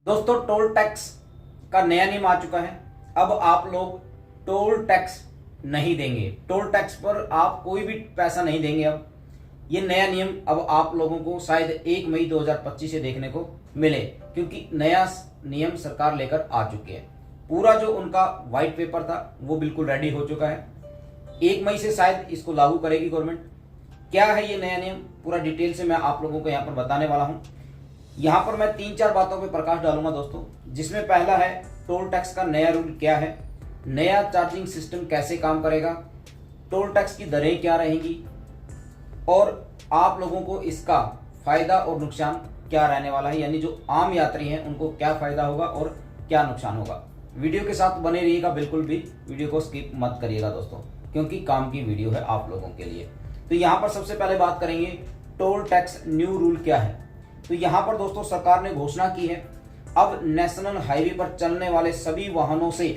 दोस्तों toll tax का नया नियम आ चुका है। अब आप लोग टोल टैक्स नहीं देंगे, टोल टैक्स पर आप कोई भी पैसा नहीं देंगे। अब ये नया नियम अब आप लोगों को शायद 1 मई 2025 से देखने को मिले, क्योंकि नया नियम सरकार लेकर आ चुकी है। पूरा जो उनका व्हाइट पेपर था वो बिल्कुल रेडी हो चुका है। 1 मई से शायद इसको लागू करेगी गवर्नमेंट। क्या है ये नया नियम, पूरा डिटेल से मैं आप लोगों को यहाँ पर बताने वाला हूँ। यहाँ पर मैं 3-4 बातों पे प्रकाश डालूंगा दोस्तों, जिसमें पहला है टोल टैक्स का नया रूल क्या है, नया चार्जिंग सिस्टम कैसे काम करेगा, टोल टैक्स की दरें क्या रहेंगी और आप लोगों को इसका फायदा और नुकसान क्या रहने वाला है, यानी जो आम यात्री हैं उनको क्या फायदा होगा और क्या नुकसान होगा। वीडियो के साथ बने रहिएगा, बिल्कुल भी वीडियो को स्किप मत करिएगा दोस्तों, क्योंकि काम की वीडियो है आप लोगों के लिए। तो यहाँ पर सबसे पहले बात करेंगे टोल टैक्स न्यू रूल क्या है। तो यहाँ पर दोस्तों सरकार ने घोषणा की है, अब नेशनल हाईवे पर चलने वाले सभी वाहनों से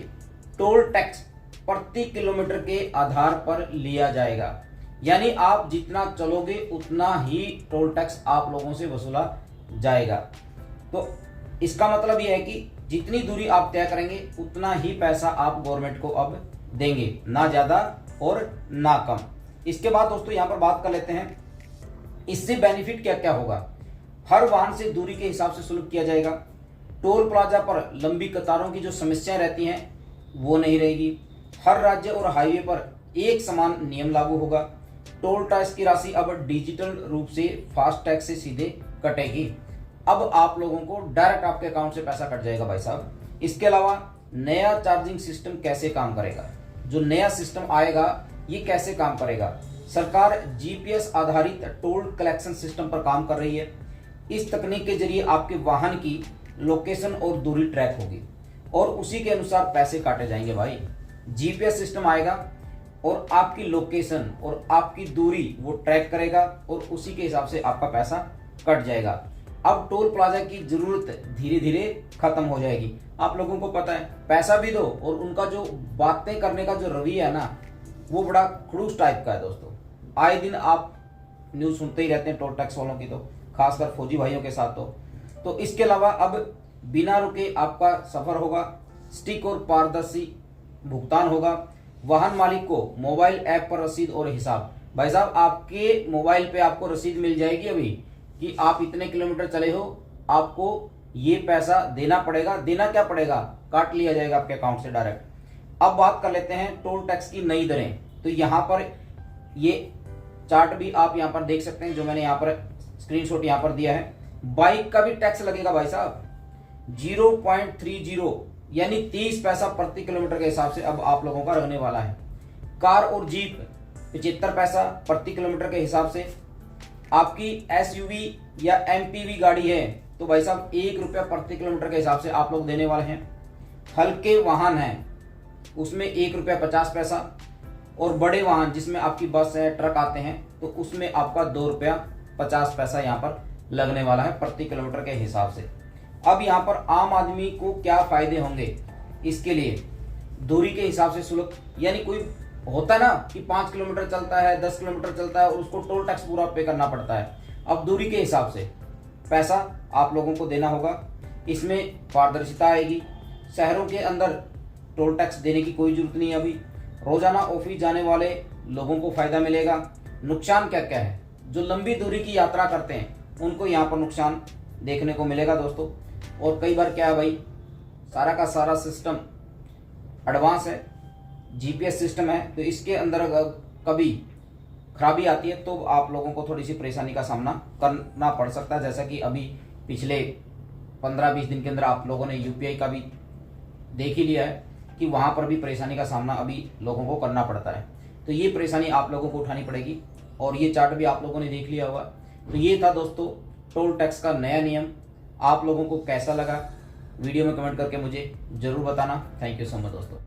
टोल टैक्स प्रति किलोमीटर के आधार पर लिया जाएगा। यानी आप जितना चलोगे उतना ही टोल टैक्स आप लोगों से वसूला जाएगा। तो इसका मतलब यह है कि जितनी दूरी आप तय करेंगे उतना ही पैसा आप गवर्नमेंट को अब देंगे, ना ज्यादा और ना कम। इसके बाद दोस्तों यहाँ पर बात कर लेते हैं इससे बेनिफिट क्या क्या होगा। हर वाहन से दूरी के हिसाब से शुल्क किया जाएगा। टोल प्लाजा पर लंबी कतारों की जो समस्याएं रहती हैं वो नहीं रहेगी। हर राज्य और हाईवे पर एक समान नियम लागू होगा। टोल टैक्स की राशि अब डिजिटल रूप से फास्टैग से सीधे कटेगी। अब आप लोगों को डायरेक्ट आपके अकाउंट से पैसा कट जाएगा भाई साहब। इसके अलावा नया चार्जिंग सिस्टम कैसे काम करेगा, जो नया सिस्टम आएगा ये कैसे काम करेगा। सरकार जीपीएस आधारित टोल कलेक्शन सिस्टम पर काम कर रही है। इस तकनीक के जरिए आपके वाहन की लोकेशन और दूरी ट्रैक होगी और उसी के अनुसार पैसे काटे जाएंगे भाई। जीपीएस सिस्टम आएगा और आपकी लोकेशन और आपकी दूरी वो ट्रैक करेगा और उसी के हिसाब से आपका पैसा कट जाएगा। अब टोल प्लाजा की जरूरत धीरे धीरे खत्म हो जाएगी। आप लोगों को पता है पैसा भी दो और उनका जो बातें करने का जो रवैया है ना वो बड़ा खड़ूस टाइप का है दोस्तों। आए दिन आप न्यूज सुनते ही रहते हैं टोल टैक्स वालों की, तो खासकर फौजी भाइयों के साथ। तो इसके अलावा अब बिना रुके आपका सफर होगा, स्टिक और पारदर्शी भुगतान होगा। वाहन मालिक को मोबाइल ऐप पर रसीद और हिसाब, भाई साहब आपके मोबाइल पे आपको रसीद मिल जाएगी अभी कि आप इतने किलोमीटर चले हो, आपको ये पैसा देना पड़ेगा। देना क्या पड़ेगा, काट लिया जाएगा आपके अकाउंट से डायरेक्ट। अब बात कर लेते हैं टोल टैक्स की नई दरें। तो यहाँ पर ये चार्ट भी आप यहाँ पर देख सकते हैं, जो मैंने यहाँ पर स्क्रीनशॉट यहाँ पर दिया है। बाइक का भी टैक्स लगेगा भाई साहब 0.30 यानी 30 पैसा प्रति किलोमीटर के हिसाब से अब आप लोगों का लगने वाला है। कार और जीप 75 पैसा प्रति किलोमीटर के हिसाब से। आपकी एसयूवी या एमपीवी गाड़ी है तो भाई साहब 1 रुपया प्रति किलोमीटर के हिसाब से आप लोग देने वाले हैं। हल्के वाहन हैं उसमें 1 रुपया 50 पैसा और बड़े वाहन जिसमें आपकी बस है, ट्रक आते हैं, तो उसमें आपका 2 रुपया 50 पैसा यहाँ पर लगने वाला है प्रति किलोमीटर के हिसाब से। अब यहाँ पर आम आदमी को क्या फायदे होंगे, इसके लिए दूरी के हिसाब से शुल्क, यानी कोई होता है ना कि 5 किलोमीटर चलता है, 10 किलोमीटर चलता है और उसको टोल टैक्स पूरा पे करना पड़ता है। अब दूरी के हिसाब से पैसा आप लोगों को देना होगा। इसमें पारदर्शिता आएगी। शहरों के अंदर टोल टैक्स देने की कोई जरूरत नहीं है अभी। रोजाना ऑफिस जाने वाले लोगों को फायदा मिलेगा। नुकसान क्या क्या है, जो लंबी दूरी की यात्रा करते हैं उनको यहाँ पर नुकसान देखने को मिलेगा दोस्तों। और कई बार क्या है भाई, सारा का सारा सिस्टम एडवांस है, जीपीएस सिस्टम है, तो इसके अंदर अगर कभी खराबी आती है तो आप लोगों को थोड़ी सी परेशानी का सामना करना पड़ सकता है। जैसा कि अभी पिछले 15-20 दिन के अंदर आप लोगों ने यूपीआई का भी देख ही लिया है कि वहां पर भी परेशानी का सामना अभी लोगों को करना पड़ता है। तो ये परेशानी आप लोगों को उठानी पड़ेगी और ये चार्ट भी आप लोगों ने देख लिया होगा। तो ये था दोस्तों टोल टैक्स का नया नियम। आप लोगों को कैसा लगा वीडियो में कमेंट करके मुझे जरूर बताना। थैंक यू सो मच दोस्तों।